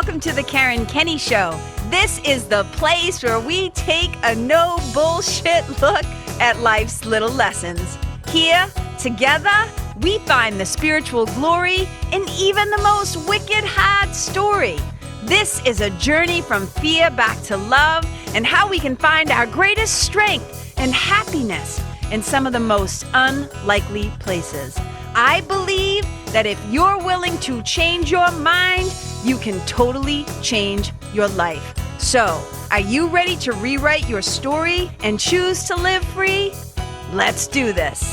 welcome to the Kenney Show. This is the place where we take a no bullshit look at life's little lessons. Here, together, we find the spiritual glory in even the most wicked hard story. This is a journey from fear back to love and how we can find our greatest strength and happiness in some of the most unlikely places. I believe that if you're willing to change your mind, you can totally change your life. So, are you ready to rewrite your story and choose to live free? Let's do this.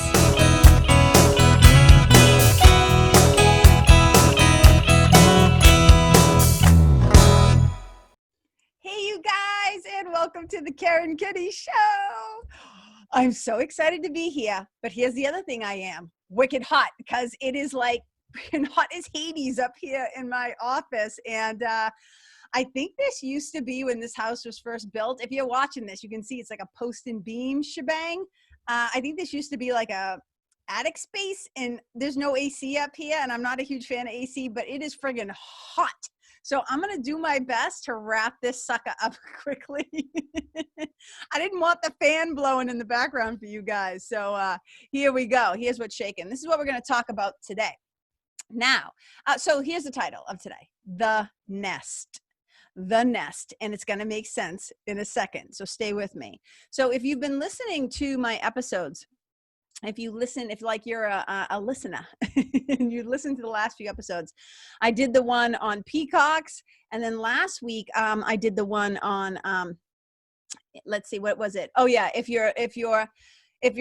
Hey, you guys, and welcome to the Kenney Show. I'm so excited to be here, but here's the other thing I am. Wicked hot, because it is like freaking hot as Hades up here in my office. And I think this used to be when this house was first built. If you're watching this, you can see it's like a post and beam shebang. I think this used to be like a attic space, and there's no AC up here, and I'm not a huge fan of AC, but it is friggin' hot. So I'm going to do my best to wrap this sucker up quickly. I didn't want the fan blowing in the background for you guys. So here we go. Here's what's shaking. This is what we're going to talk about today. Now, so here's the title of today, The Nest. The Nest, and it's going to make sense in a second. So stay with me. So if you've been listening to my episodes, if you're a listener and you listen to the last few episodes, I did the one on peacocks. And then last week, I did the one on, let's see, what was it? Oh yeah. If your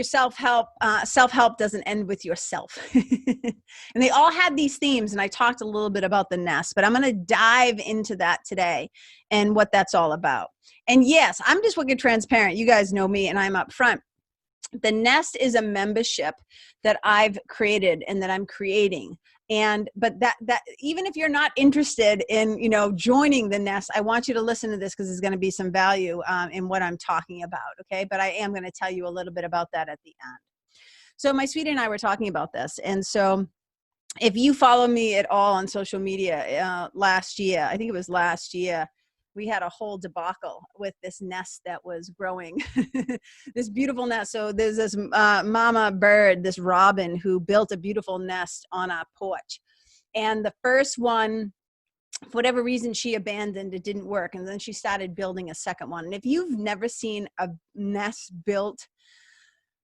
self-help doesn't end with yourself. And they all had these themes, and I talked a little bit about the nest, but I'm going to dive into that today and what that's all about. And yes, I'm just wicked transparent. You guys know me, and I'm up front. The Nest is a membership that I've created and that I'm creating. But that even if you're not interested in, joining the Nest, I want you to listen to this because there's going to be some value in what I'm talking about. Okay. But I am going to tell you a little bit about that at the end. So my sweetie and I were talking about this. And so if you follow me at all on social media, last year, I think it was last year, we had a whole debacle with this nest that was growing, this beautiful nest. So there's this mama bird, this robin, who built a beautiful nest on our porch. And the first one, for whatever reason, she abandoned. It didn't work. And then she started building a second one. And if you've never seen a nest built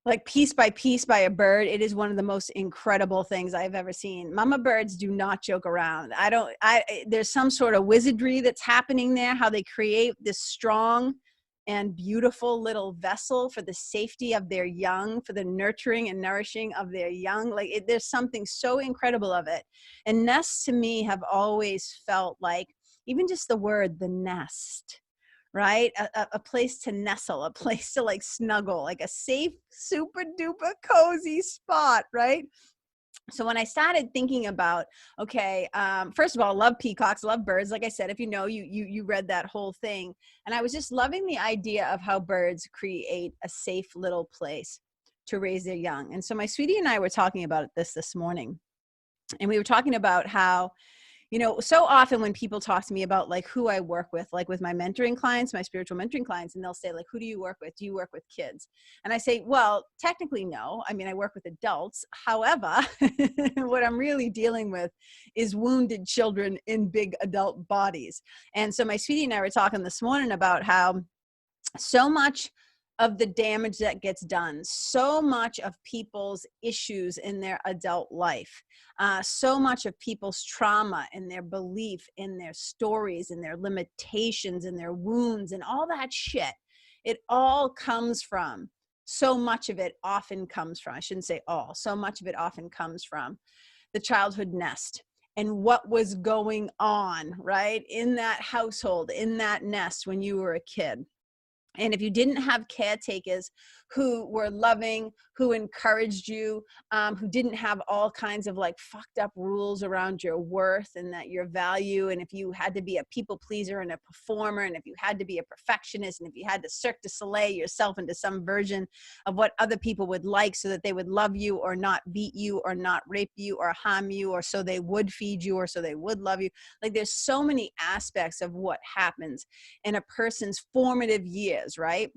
like piece by piece by a bird, it is one of the most incredible things I've ever seen. Mama birds do not joke around. There's some sort of wizardry that's happening there, how they create this strong and beautiful little vessel for the safety of their young, for the nurturing and nourishing of their young. There's something so incredible of it. And nests to me have always felt like, even just the word, the nest, right? A place to nestle, a place to snuggle, like a safe, super duper cozy spot, right? So when I started thinking about, okay, first of all, love peacocks, love birds. Like I said, if you read that whole thing, and I was just loving the idea of how birds create a safe little place to raise their young. And so my sweetie and I were talking about this morning, and we were talking about how, so often when people talk to me about who I work with, like with my mentoring clients, my spiritual mentoring clients, and they'll say who do you work with? Do you work with kids? And I say, well, technically, no. I mean, I work with adults. However, what I'm really dealing with is wounded children in big adult bodies. And so my sweetie and I were talking this morning about how so much of the damage that gets done, so much of people's issues in their adult life, so much of people's trauma and their belief in their stories and their limitations and their wounds and all that shit, it all comes from, so much of it often comes from, I shouldn't say all, so much of it often comes from the childhood nest and what was going on, right, in that household, in that nest when you were a kid. And if you didn't have caretakers who were loving, who encouraged you, who didn't have all kinds of like fucked up rules around your worth and that your value, and if you had to be a people pleaser and a performer, and if you had to be a perfectionist, and if you had to Cirque du Soleil yourself into some version of what other people would like so that they would love you or not beat you or not rape you or harm you, or so they would feed you or so they would love you. Like there's so many aspects of what happens in a person's formative years, right?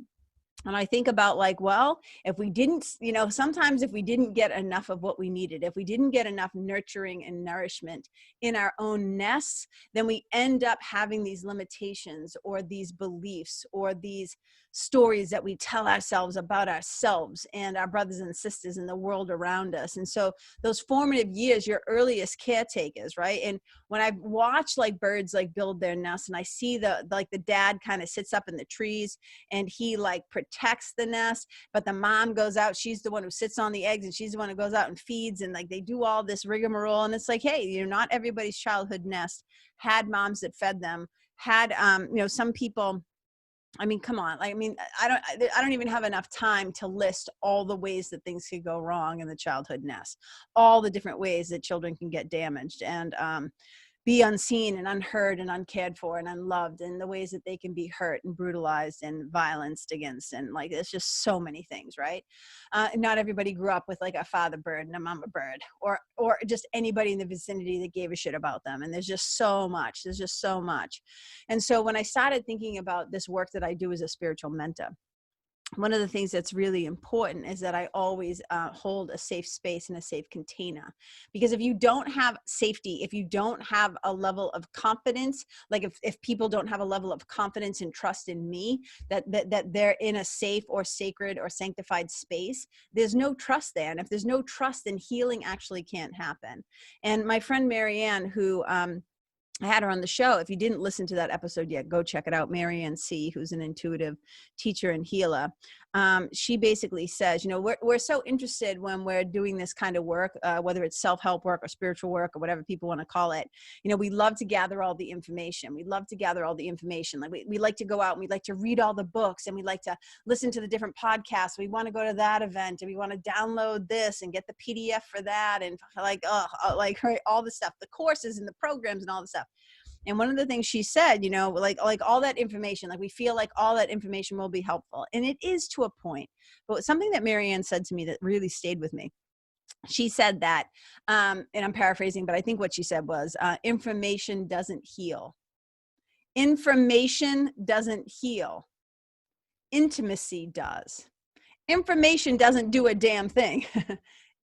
And I think about like, well, if we didn't, sometimes if we didn't get enough of what we needed, if we didn't get enough nurturing and nourishment in our own nests, then we end up having these limitations or these beliefs or these stories that we tell ourselves about ourselves and our brothers and sisters in the world around us. And so those formative years, your earliest caretakers, right? And when I watch like birds like build their nests, and I see the dad kind of sits up in the trees and he like protects the nest, but the mom goes out, she's the one who sits on the eggs, and she's the one who goes out and feeds, and like they do all this rigmarole. And it's like, hey, not everybody's childhood nest had moms that fed them, had some people, I mean, come on. Like, I mean, I don't even have enough time to list all the ways that things could go wrong in the childhood nest, all the different ways that children can get damaged and be unseen and unheard and uncared for and unloved, and the ways that they can be hurt and brutalized and violenced against. And like, there's just so many things, right? Not everybody grew up with like a father bird and a mama bird, or just anybody in the vicinity that gave a shit about them. And there's just so much. And so when I started thinking about this work that I do as a spiritual mentor, one of the things that's really important is that I always hold a safe space and a safe container. Because if you don't have safety, if you don't have a level of confidence, like if people don't have a level of confidence and trust in me, that they're in a safe or sacred or sanctified space, there's no trust there. And if there's no trust, then healing actually can't happen. And my friend Marianne, who I had her on the show. If you didn't listen to that episode yet, go check it out. Marianne C., who's an intuitive teacher and healer. She basically says, we're so interested when we're doing this kind of work, whether it's self-help work or spiritual work or whatever people want to call it. We love to gather all the information. Like we like to go out and we like to read all the books, and we like to listen to the different podcasts. We want to go to that event, and we want to download this and get the PDF for that. And like all the stuff, the courses and the programs and all the stuff. And one of the things she said, like all that information, like we feel like all that information will be helpful. And it is to a point. But something that Marianne said to me that really stayed with me, she said that, and I'm paraphrasing, but I think what she said was, information doesn't heal. Information doesn't heal. Intimacy does. Information doesn't do a damn thing.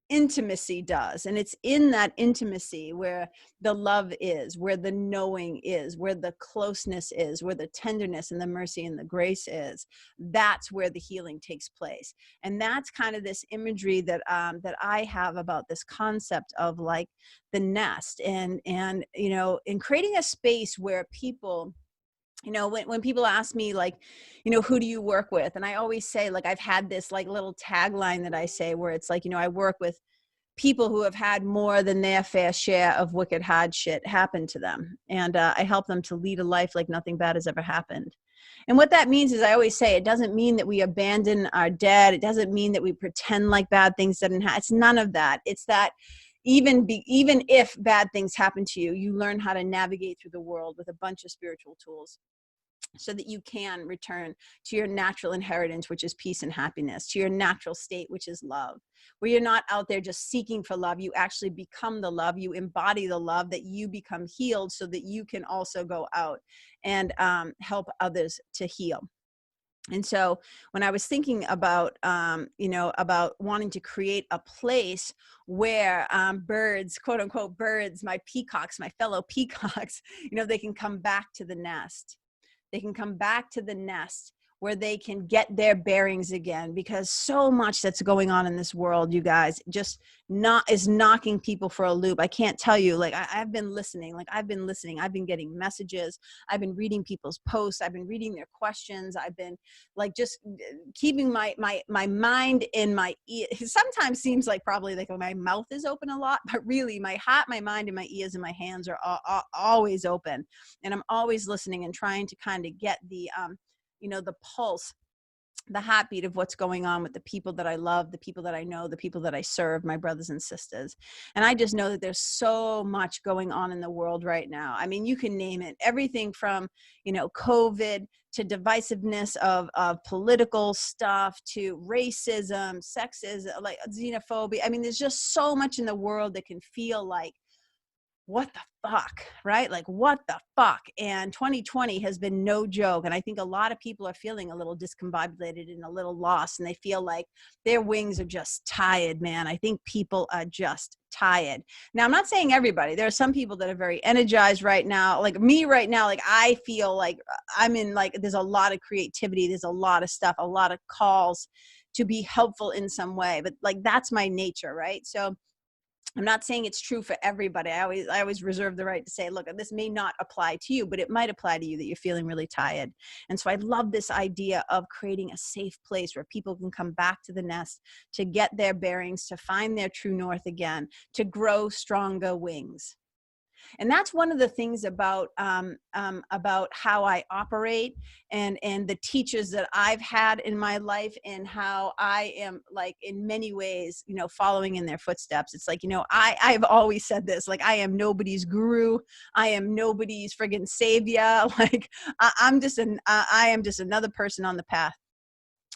Intimacy does. And it's in that intimacy where the love is, where the knowing is, where the closeness is, where the tenderness and the mercy and the grace is. That's where the healing takes place. And that's kind of this imagery that I have about this concept of like the nest and in creating a space where people, when people ask me like, who do you work with? And I always say, like, I've had this like little tagline that I say where it's like, I work with people who have had more than their fair share of wicked hard shit happen to them. And I help them to lead a life like nothing bad has ever happened. And what that means is, I always say, it doesn't mean that we abandon our dead. It doesn't mean that we pretend like bad things didn't happen. It's none of that. It's that even if bad things happen to you, you learn how to navigate through the world with a bunch of spiritual tools, so that you can return to your natural inheritance, which is peace and happiness, to your natural state, which is love, where you're not out there just seeking for love. You actually become the love. You embody the love, that you become healed so that you can also go out and help others to heal. And so when I was thinking about, about wanting to create a place where birds, quote unquote birds, my peacocks, my fellow peacocks, they can come back to the nest. They can come back to the nest where they can get their bearings again, because so much that's going on in this world, you guys, just is knocking people for a loop. I can't tell you, like, I've been listening, I've been getting messages. I've been reading people's posts. I've been reading their questions. I've been like, just keeping my mind in my ear. It sometimes seems like probably like my mouth is open a lot, but really my heart, my mind, and my ears and my hands are always open. And I'm always listening and trying to kind of get the, the pulse the heartbeat of what's going on with the people that I love, the people that I know, the people that I serve, my brothers and sisters. And I just know that there's so much going on in the world right now. I mean, you can name it, everything from, COVID to divisiveness of political stuff to racism, sexism, like xenophobia. I mean, there's just so much in the world that can feel like, what the fuck, right? Like, what the fuck? And 2020 has been no joke. And I think a lot of people are feeling a little discombobulated and a little lost, and they feel like their wings are just tired, man. I think people are just tired. Now, I'm not saying everybody. There are some people that are very energized right now. Like me right now, like I feel like I'm in, like, there's a lot of creativity. There's a lot of stuff, a lot of calls to be helpful in some way. But like, that's my nature, right? So I'm not saying it's true for everybody. I always reserve the right to say, look, this may not apply to you, but it might apply to you that you're feeling really tired. And so I love this idea of creating a safe place where people can come back to the nest, to get their bearings, to find their true north again, to grow stronger wings. And that's one of the things about how I operate, and the teachers that I've had in my life, and how I am, like, in many ways, following in their footsteps. It's like, I've always said this, like, I am nobody's guru. I am nobody's friggin' savior. Like, I am just another person on the path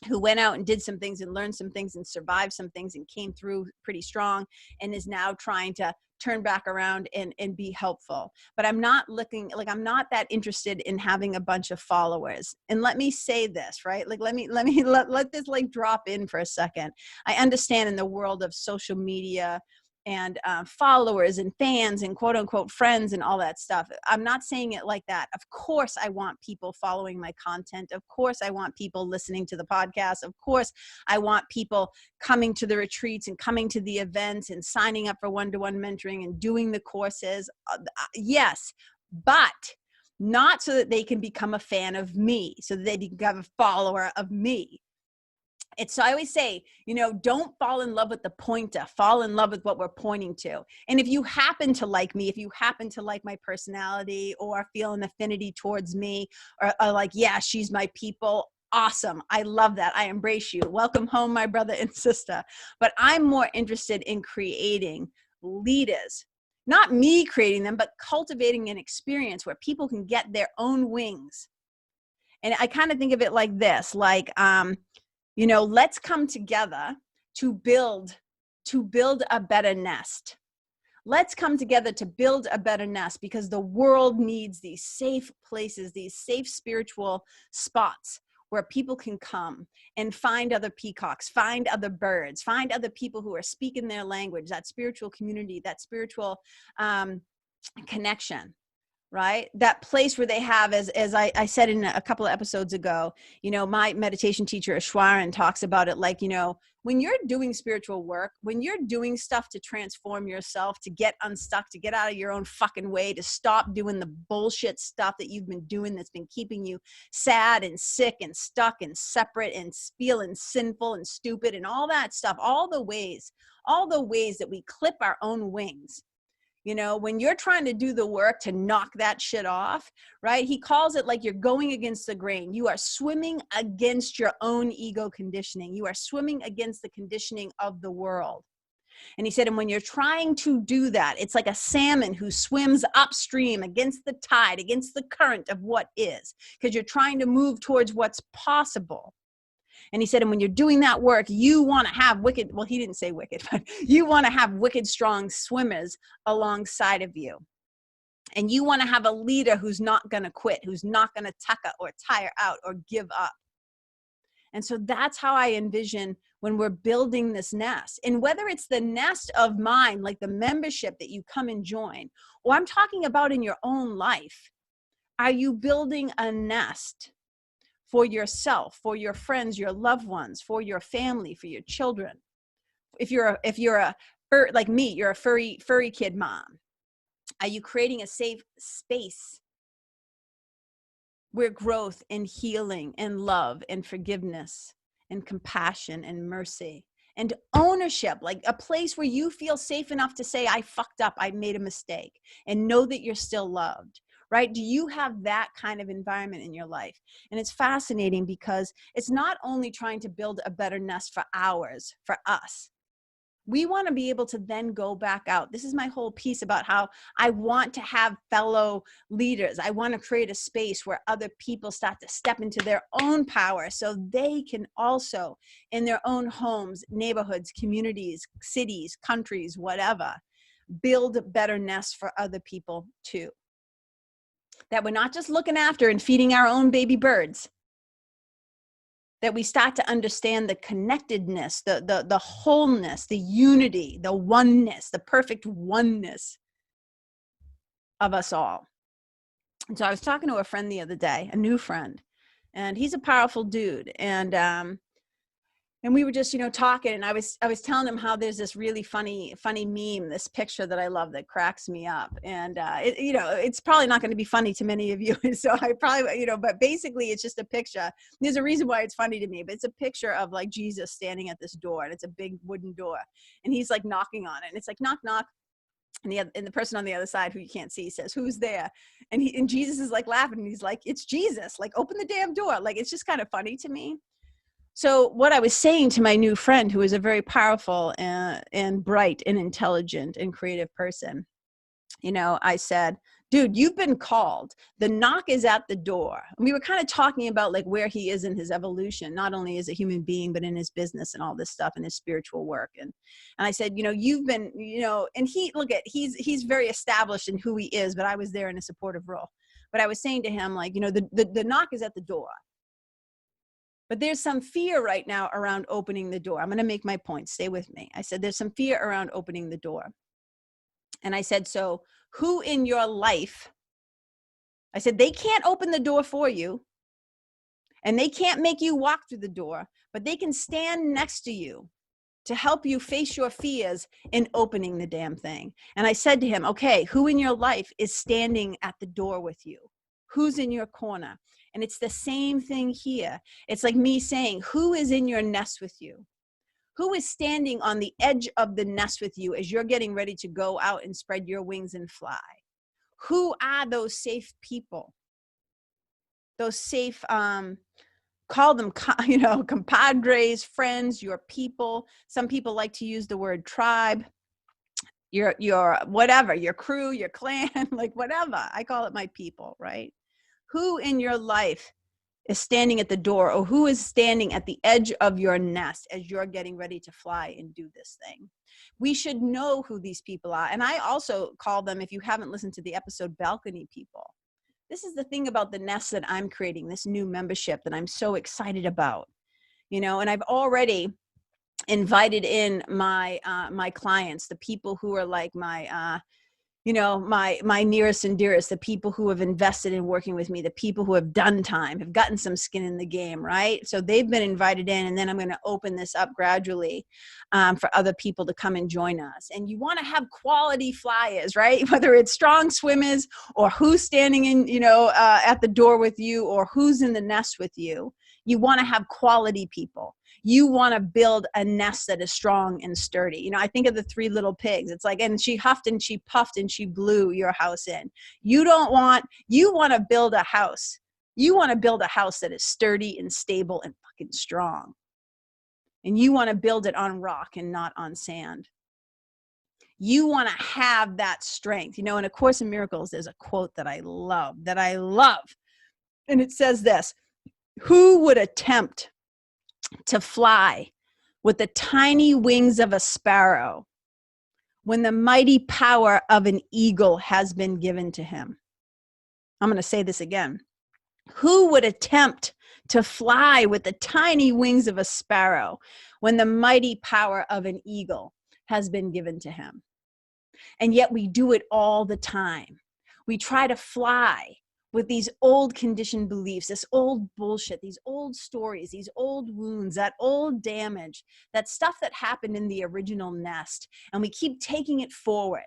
who went out and did some things and learned some things and survived some things and came through pretty strong, and is now trying to turn back around and be helpful. But I'm not that interested in having a bunch of followers. And let me say this, right? Like, let this like drop in for a second. I understand in the world of social media and followers and fans and quote unquote friends and all that stuff. I'm not saying it like that. Of course, I want people following my content. Of course, I want people listening to the podcast. Of course, I want people coming to the retreats and coming to the events and signing up for one-to-one mentoring and doing the courses. Yes, but not so that they can become a fan of me, so that they become a follower of me. So I always say, don't fall in love with the pointer, fall in love with what we're pointing to. And if you happen to like me, if you happen to like my personality or feel an affinity towards me, or like, yeah, she's my people, awesome. I love that. I embrace you. Welcome home, my brother and sister. But I'm more interested in creating leaders, not me creating them, but cultivating an experience where people can get their own wings. And I kind of think of it like this, like, let's come together to build a better nest. Let's come together to build a better nest, because the world needs these safe places, these safe spiritual spots where people can come and find other peacocks, find other birds, find other people who are speaking their language, that spiritual community, that spiritual connection. Right? That place where they have, as I said in a couple of episodes ago, my meditation teacher, Ashwaran, talks about it like, when you're doing spiritual work, when you're doing stuff to transform yourself, to get unstuck, to get out of your own fucking way, to stop doing the bullshit stuff that you've been doing that's been keeping you sad and sick and stuck and separate and feeling sinful and stupid and all that stuff, all the ways that we clip our own wings. When you're trying to do the work to knock that shit off, right? He calls it like you're going against the grain. You are swimming against your own ego conditioning. You are swimming against the conditioning of the world. And he said, and when you're trying to do that, it's like a salmon who swims upstream against the tide, against the current of what is, because you're trying to move towards what's possible. And he said, and when you're doing that work, you want to have he didn't say wicked, but you want to have wicked strong swimmers alongside of you. And you want to have a leader who's not going to quit, who's not going to tucker or tire out or give up. And so that's how I envision when we're building this nest. And whether it's the nest of mine, like the membership that you come and join, or I'm talking about in your own life, are you building a nest for yourself, for your friends, your loved ones, for your family, for your children? If you're like me, you're a furry kid mom. Are you creating a safe space where growth and healing and love and forgiveness and compassion and mercy and ownership, like a place where you feel safe enough to say, I fucked up, I made a mistake, and know that you're still loved, right? Do you have that kind of environment in your life? And it's fascinating because it's not only trying to build a better nest for us. We want to be able to then go back out. This is my whole piece about how I want to have fellow leaders. I want to create a space where other people start to step into their own power so they can also, in their own homes, neighborhoods, communities, cities, countries, whatever, build better nests for other people too. That we're not just looking after and feeding our own baby birds, that we start to understand the connectedness, the wholeness, the unity, the oneness, the perfect oneness of us all. And so I was talking to a friend the other day, a new friend, and he's a powerful dude. And we were just, talking, and I was telling him how there's this really funny meme, this picture that I love that cracks me up. And, it's probably not going to be funny to many of you. So I probably, but basically it's just a picture. There's a reason why it's funny to me, but it's a picture of like Jesus standing at this door, and it's a big wooden door, and he's like knocking on it, and it's like, knock, knock. And the person on the other side who you can't see says, "Who's there?" And Jesus is like laughing, and he's like, "It's Jesus, like open the damn door." Like, it's just kind of funny to me. So what I was saying to my new friend, who is a very powerful and bright and intelligent and creative person, I said, "Dude, you've been called. The knock is at the door." And we were kind of talking about like where he is in his evolution, not only as a human being, but in his business and all this stuff and his spiritual work. And I said, you've been, and he's very established in who he is, but I was there in a supportive role. But I was saying to him, like, the knock is at the door. But there's some fear right now around opening the door. I'm going to make my point. Stay with me. I said, there's some fear around opening the door. And I said, so who in your life, I said, they can't open the door for you, and they can't make you walk through the door, but they can stand next to you to help you face your fears in opening the damn thing. And I said to him, okay, who in your life is standing at the door with you? Who's in your corner? And it's the same thing here. It's like me saying, who is in your nest with you? Who is standing on the edge of the nest with you as you're getting ready to go out and spread your wings and fly? Who are those safe people? Those safe, call them, compadres, friends, your people. Some people like to use the word tribe. Your whatever, your crew, your clan, like whatever. I call it my people, right? Who in your life is standing at the door, or who is standing at the edge of your nest as you're getting ready to fly and do this thing? We should know who these people are. And I also call them, if you haven't listened to the episode, balcony people. This is the thing about the nest that I'm creating, this new membership that I'm so excited about, and I've already invited in my clients, the people who are like my my nearest and dearest, the people who have invested in working with me, the people who have done time, have gotten some skin in the game, right? So they've been invited in, and then I'm going to open this up gradually for other people to come and join us. And you want to have quality flyers, right? Whether it's strong swimmers, or who's standing in, at the door with you, or who's in the nest with you. You want to have quality people. You want to build a nest that is strong and sturdy. I think of the 3 little pigs. It's like, and she huffed and she puffed and she blew your house in. You want to build a house. You want to build a house that is sturdy and stable and fucking strong. And you want to build it on rock and not on sand. You want to have that strength. In A Course in Miracles, there's a quote that I love. And it says this: who would attempt to fly with the tiny wings of a sparrow when the mighty power of an eagle has been given to him? I'm going to say this again. Who would attempt to fly with the tiny wings of a sparrow when the mighty power of an eagle has been given to him? And yet we do it all the time. We try to fly with these old conditioned beliefs, this old bullshit, these old stories, these old wounds, that old damage, that stuff that happened in the original nest. And we keep taking it forward.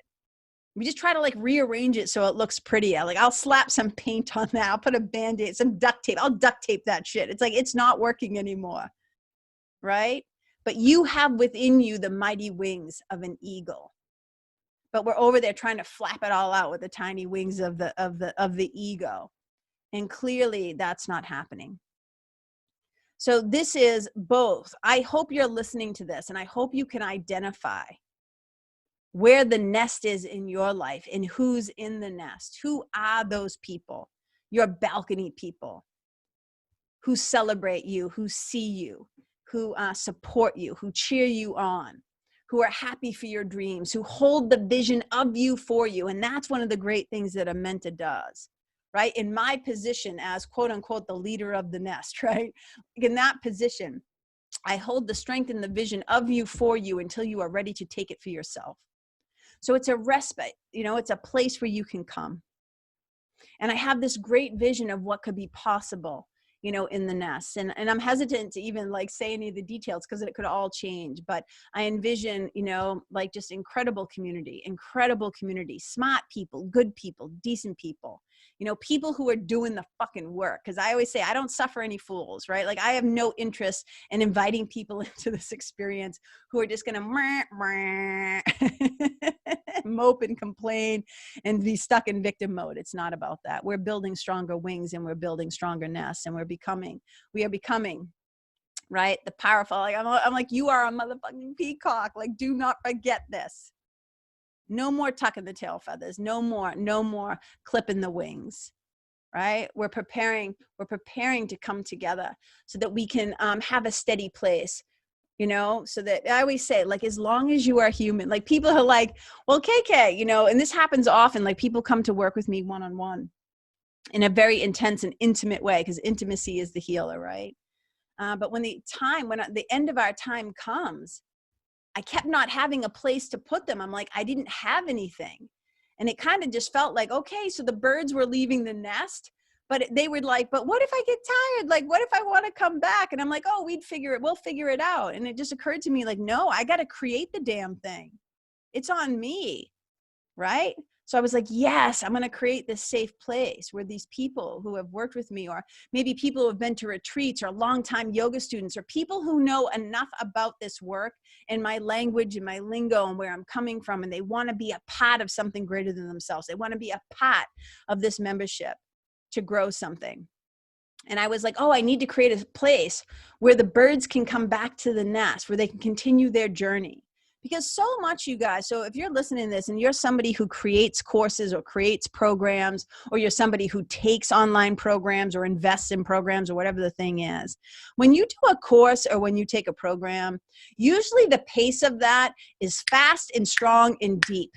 We just try to like rearrange it so it looks prettier. Like, I'll slap some paint on that. I'll put a Band-Aid, some duct tape. I'll duct tape that shit. It's like, it's not working anymore, right? But you have within you the mighty wings of an eagle. but we're over there trying to flap it all out with the tiny wings of the ego. And clearly that's not happening. So this is both. I hope you're listening to this, and I hope you can identify where the nest is in your life and who's in the nest. Who are those people? Your balcony people who celebrate you, who see you, who support you, who cheer you on, who are happy for your dreams, who hold the vision of you for you. And that's one of the great things that a mentor does, right? In my position as quote unquote, the leader of the nest, right? In that position, I hold the strength and the vision of you for you until you are ready to take it for yourself. So it's a respite, you know, it's a place where you can come. And I have this great vision of what could be possible, you know, in the nest. And I'm hesitant to even like say any of the details because it could all change. But I envision, you know, like just incredible community, smart people, good people, decent people, you know, people who are doing the fucking work. Because I always say I don't suffer any fools, right? Like I have no interest in inviting people into this experience who are just going to mope and complain and be stuck in victim mode. It's not about that. We're building stronger wings and we're building stronger nests, and we are becoming, right? The powerful. Like I'm like, you are a motherfucking peacock. Like, do not forget this. No more tucking the tail feathers. No more clipping the wings, right? We're preparing to come together so that we can have a steady place. You know, so that I always say, like, as long as you are human, like people are like, well, KK, you know, and this happens often, like people come to work with me one-on-one in a very intense and intimate way, because intimacy is the healer, right? But when the end of our time comes, I kept not having a place to put them. I'm like, I didn't have anything. And it kind of just felt like, okay, so the birds were leaving the nest. But they were like, but what if I get tired? Like, what if I want to come back? And I'm like, oh, we'll figure it out. And it just occurred to me like, no, I got to create the damn thing. It's on me, right? So I was like, yes, I'm going to create this safe place where these people who have worked with me, or maybe people who have been to retreats, or longtime yoga students, or people who know enough about this work and my language and my lingo and where I'm coming from, and they want to be a part of something greater than themselves. They want to be a part of this membership to grow something. And I was like, oh, I need to create a place where the birds can come back to the nest, where they can continue their journey. Because so much, you guys, so if you're listening to this and you're somebody who creates courses or creates programs, or you're somebody who takes online programs or invests in programs or whatever the thing is, when you do a course or when you take a program, usually the pace of that is fast and strong and deep.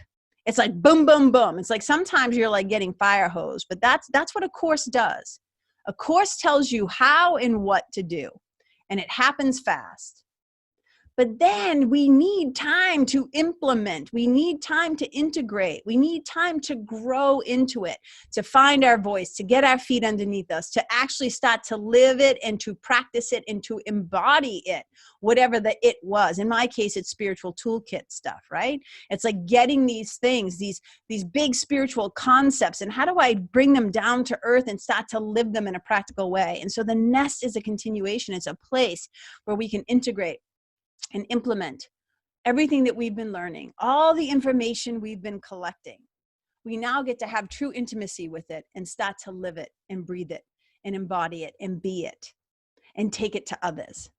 It's like boom, boom, boom. It's like sometimes you're like getting fire hose, but that's what a course does. A course tells you how and what to do, and it happens fast. But then we need time to implement. We need time to integrate. We need time to grow into it, to find our voice, to get our feet underneath us, to actually start to live it and to practice it and to embody it, whatever the it was. In my case, it's spiritual toolkit stuff, right? It's like getting these things, these big spiritual concepts, and how do I bring them down to earth and start to live them in a practical way? And so the nest is a continuation. It's a place where we can integrate and implement everything that we've been learning, all the information we've been collecting. We now get to have true intimacy with it and start to live it and breathe it and embody it and be it and take it to others.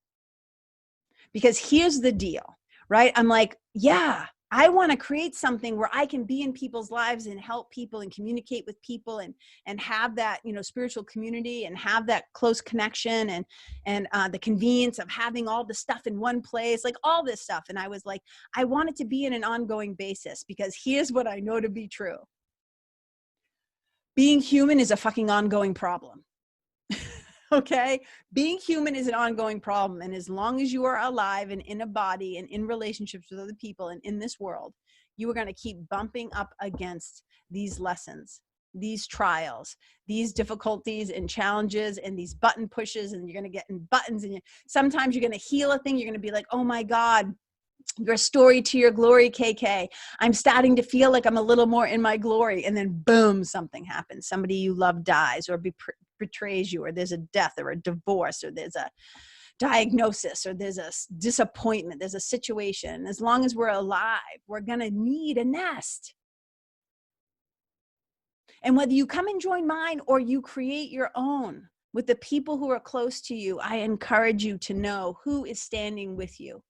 Because here's the deal, right? I'm like, yeah, I want to create something where I can be in people's lives and help people and communicate with people and have that, you know, spiritual community and have that close connection and the convenience of having all the stuff in one place, like all this stuff. And I was like, I want it to be in an ongoing basis, because here's what I know to be true. Being human is a fucking ongoing problem. Okay? Being human is an ongoing problem. And as long as you are alive and in a body and in relationships with other people and in this world, you are going to keep bumping up against these lessons, these trials, these difficulties and challenges and these button pushes, and you're going to get in buttons, and sometimes you're going to heal a thing. You're going to be like, oh my God, your story to your glory, KK. I'm starting to feel like I'm a little more in my glory. And then boom, something happens. Somebody you love dies or betrays you, or there's a death or a divorce, or there's a diagnosis or there's a disappointment, there's a situation. As long as we're alive, we're going to need a nest. And whether you come and join mine or you create your own with the people who are close to you, I encourage you to know who is standing with you.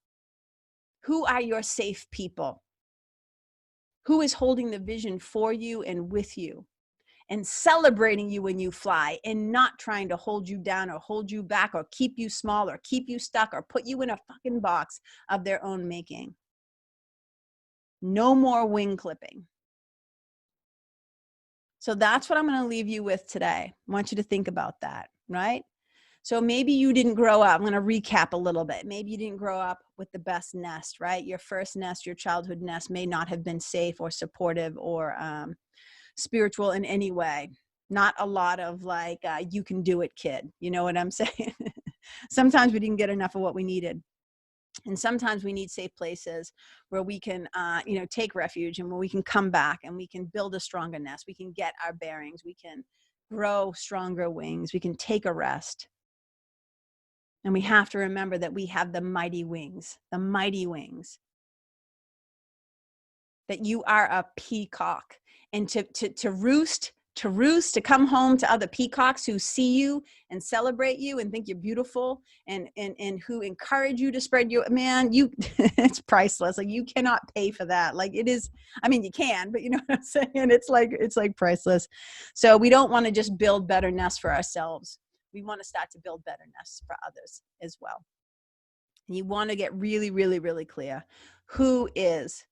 Who are your safe people? Who is holding the vision for you and with you and celebrating you when you fly and not trying to hold you down or hold you back or keep you small or keep you stuck or put you in a fucking box of their own making. No more wing clipping. So that's what I'm going to leave you with today. I want you to think about that, right? So maybe you didn't grow up. I'm going to recap a little bit. Maybe you didn't grow up with the best nest, right? Your first nest, your childhood nest may not have been safe or supportive or spiritual in any way. Not a lot of like, you can do it, kid. You know what I'm saying? Sometimes we didn't get enough of what we needed. And sometimes we need safe places where we can, take refuge and where we can come back and we can build a stronger nest. We can get our bearings. We can grow stronger wings. We can take a rest. And we have to remember that we have the mighty wings, that you are a peacock. And to roost, to come home to other peacocks who see you and celebrate you and think you're beautiful and who encourage you to spread your, man, it's priceless. Like you cannot pay for that. Like it is, I mean, you can, but you know what I'm saying? It's like priceless. So we don't want to just build better nests for ourselves. We want to start to build better nests for others as well. And you want to get really, really, really clear. Who is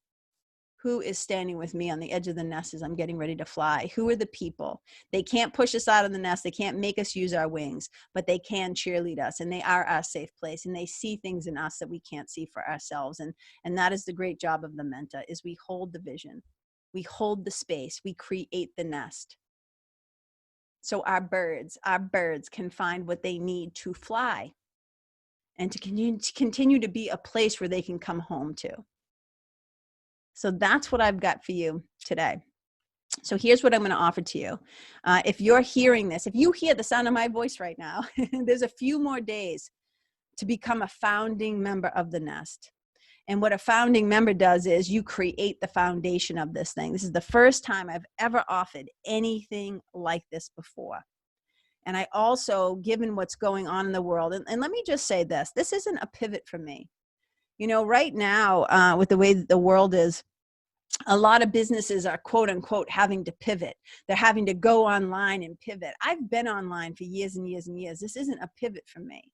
standing with me on the edge of the nest as I'm getting ready to fly? Who are the people? They can't push us out of the nest. They can't make us use our wings, but they can cheerlead us, and they are our safe place, and they see things in us that we can't see for ourselves. And that is the great job of the mentor, is we hold the vision. We hold the space. We create the nest. So our birds can find what they need to fly and to continue to be a place where they can come home to. So that's what I've got for you today. So here's what I'm going to offer to you. If you're hearing this, if you hear the sound of my voice right now, there's a few more days to become a founding member of the nest. And what a founding member does is you create the foundation of this thing. This is the first time I've ever offered anything like this before. And I also, given what's going on in the world, and let me just say this isn't a pivot for me. You know, right now, with the way that the world is, a lot of businesses are quote unquote having to pivot. They're having to go online and pivot. I've been online for years and years and years. This isn't a pivot for me.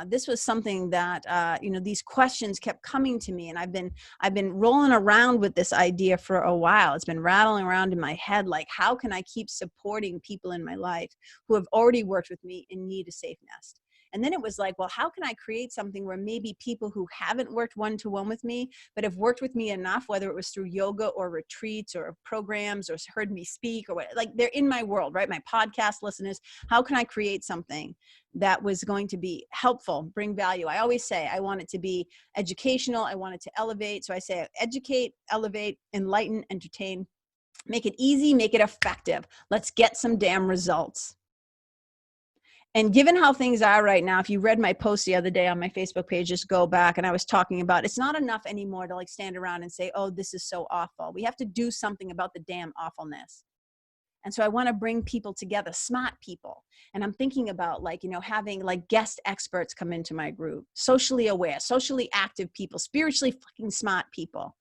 This was something that, these questions kept coming to me, and I've been rolling around with this idea for a while. It's been rattling around in my head, like, how can I keep supporting people in my life who have already worked with me and need a safe nest? And then it was like, well, how can I create something where maybe people who haven't worked one-to-one with me, but have worked with me enough, whether it was through yoga or retreats or programs or heard me speak or what, like they're in my world, right? My podcast listeners, how can I create something that was going to be helpful, bring value? I always say I want it to be educational. I want it to elevate. So I say educate, elevate, enlighten, entertain, make it easy, make it effective. Let's get some damn results. And given how things are right now, if you read my post the other day on my Facebook page, just go back, and I was talking about, it's not enough anymore to like stand around and say, oh, this is so awful. We have to do something about the damn awfulness. And so I want to bring people together, smart people. And I'm thinking about having like guest experts come into my group, socially aware, socially active people, spiritually fucking smart people,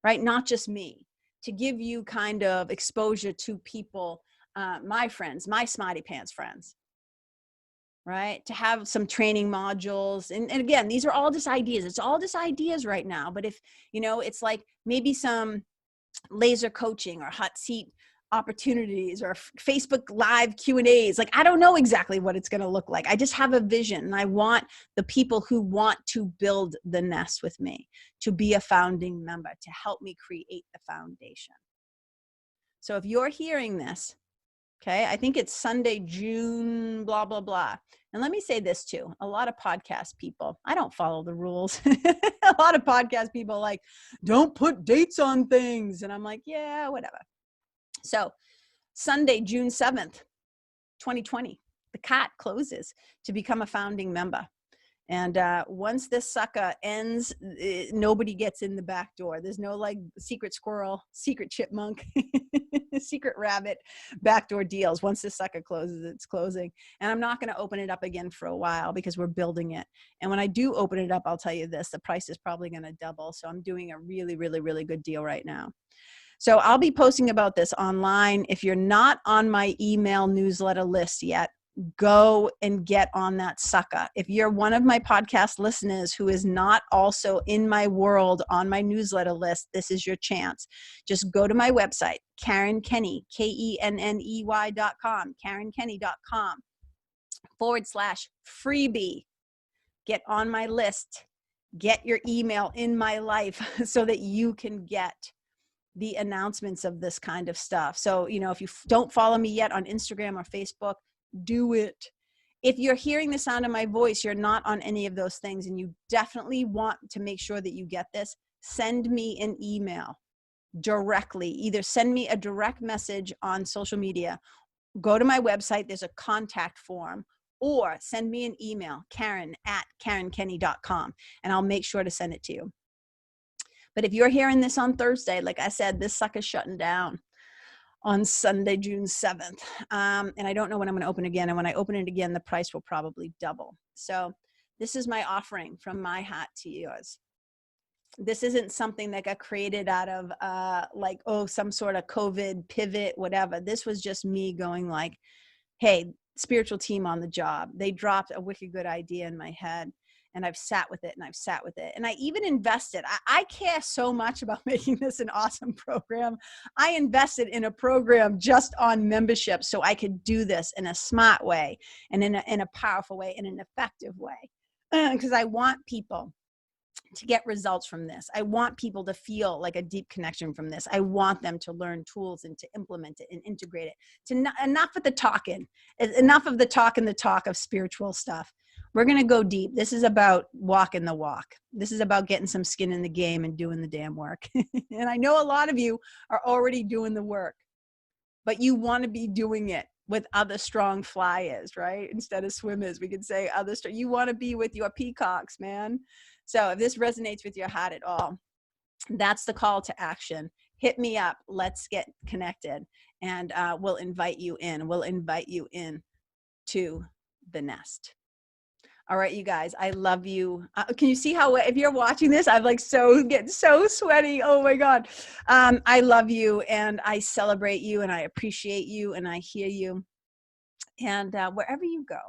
right? Not just me, to give you kind of exposure to people, my friends, my smarty pants friends. Right? To have some training modules. And again, these are all just ideas. It's all just ideas right now. But if, it's like maybe some laser coaching or hot seat opportunities or Facebook live Q&As. Like, I don't know exactly what it's going to look like. I just have a vision, and I want the people who want to build the nest with me to be a founding member, to help me create the foundation. So if you're hearing this, okay, I think it's Sunday, June, blah, blah, blah. And let me say this too. A lot of podcast people, I don't follow the rules. A lot of podcast people like, don't put dates on things. And I'm like, yeah, whatever. So Sunday, June 7th, 2020, the CAT closes to become a founding member. And once this sucker ends, nobody gets in the back door. There's no like secret squirrel, secret chipmunk, secret rabbit backdoor deals. Once this sucker closes, it's closing. And I'm not going to open it up again for a while because we're building it. And when I do open it up, I'll tell you this, the price is probably going to double. So I'm doing a really, really, really good deal right now. So I'll be posting about this online. If you're not on my email newsletter list yet, go and get on that sucker. If you're one of my podcast listeners who is not also in my world on my newsletter list, this is your chance. Just go to my website, Karen Kenney, KENNEY.com, KarenKenney.com/freebie. Get on my list. Get your email in my life so that you can get the announcements of this kind of stuff. So, if you don't follow me yet on Instagram or Facebook, do it. If you're hearing the sound of my voice, you're not on any of those things, and you definitely want to make sure that you get this, send me an email directly. Either send me a direct message on social media, go to my website, there's a contact form, or send me an email, Karen@KarenKenney.com, and I'll make sure to send it to you. But if you're hearing this on Thursday, like I said, this sucker's shutting down on Sunday, June 7th. And I don't know when I'm going to open again. And when I open it again, the price will probably double. So this is my offering from my hat to yours. This isn't something that got created out of some sort of COVID pivot, whatever. This was just me going like, hey, spiritual team on the job. They dropped a wicked good idea in my head. And I've sat with it and I've sat with it. And I even invested. I care so much about making this an awesome program. I invested in a program just on membership so I could do this in a smart way and in a powerful way, in an effective way. Because I want people to get results from this. I want people to feel like a deep connection from this. I want them to learn tools and to implement it and integrate it. Enough of the talking. Enough of the talk and the talk of spiritual stuff. We're going to go deep. This is about walking the walk. This is about getting some skin in the game and doing the damn work. And I know a lot of you are already doing the work, but you want to be doing it with other strong flyers, right? Instead of swimmers, we could say you want to be with your peacocks, man. So if this resonates with your heart at all, that's the call to action. Hit me up. Let's get connected. And we'll invite you in. We'll invite you in to the nest. All right, you guys, I love you. Can you see how, if you're watching this, I'm like getting so sweaty. Oh my God. I love you and I celebrate you and I appreciate you and I hear you. And wherever you go,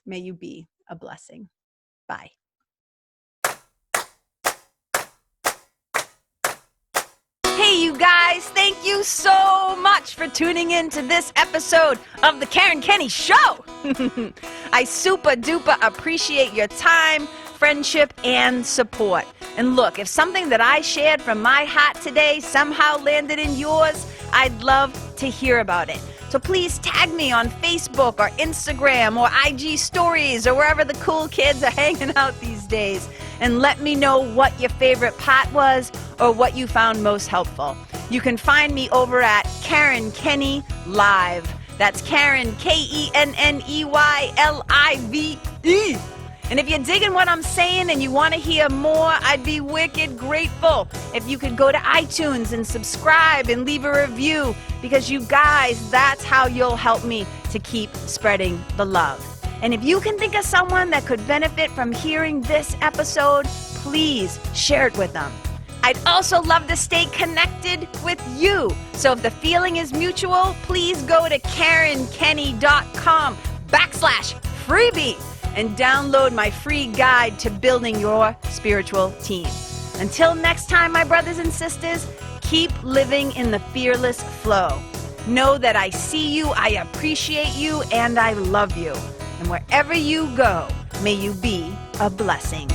may you be a blessing. Bye. Hey, you guys, thank you so much for tuning in to this episode of The Karen Kenney Show. I super duper appreciate your time, friendship, and support. And look, if something that I shared from my heart today somehow landed in yours, I'd love to hear about it. So please tag me on Facebook or Instagram or IG stories or wherever the cool kids are hanging out these days. And let me know what your favorite part was or what you found most helpful. You can find me over at Karen Kenney Live. That's Karen, KENNEYLIVE. And if you're digging what I'm saying and you want to hear more, I'd be wicked grateful if you could go to iTunes and subscribe and leave a review, because you guys, that's how you'll help me to keep spreading the love. And if you can think of someone that could benefit from hearing this episode, please share it with them. I'd also love to stay connected with you. So if the feeling is mutual, please go to KarenKenney.com/freebie and download my free guide to building your spiritual team. Until next time, my brothers and sisters, keep living in the fearless flow. Know that I see you, I appreciate you, and I love you. And wherever you go, may you be a blessing.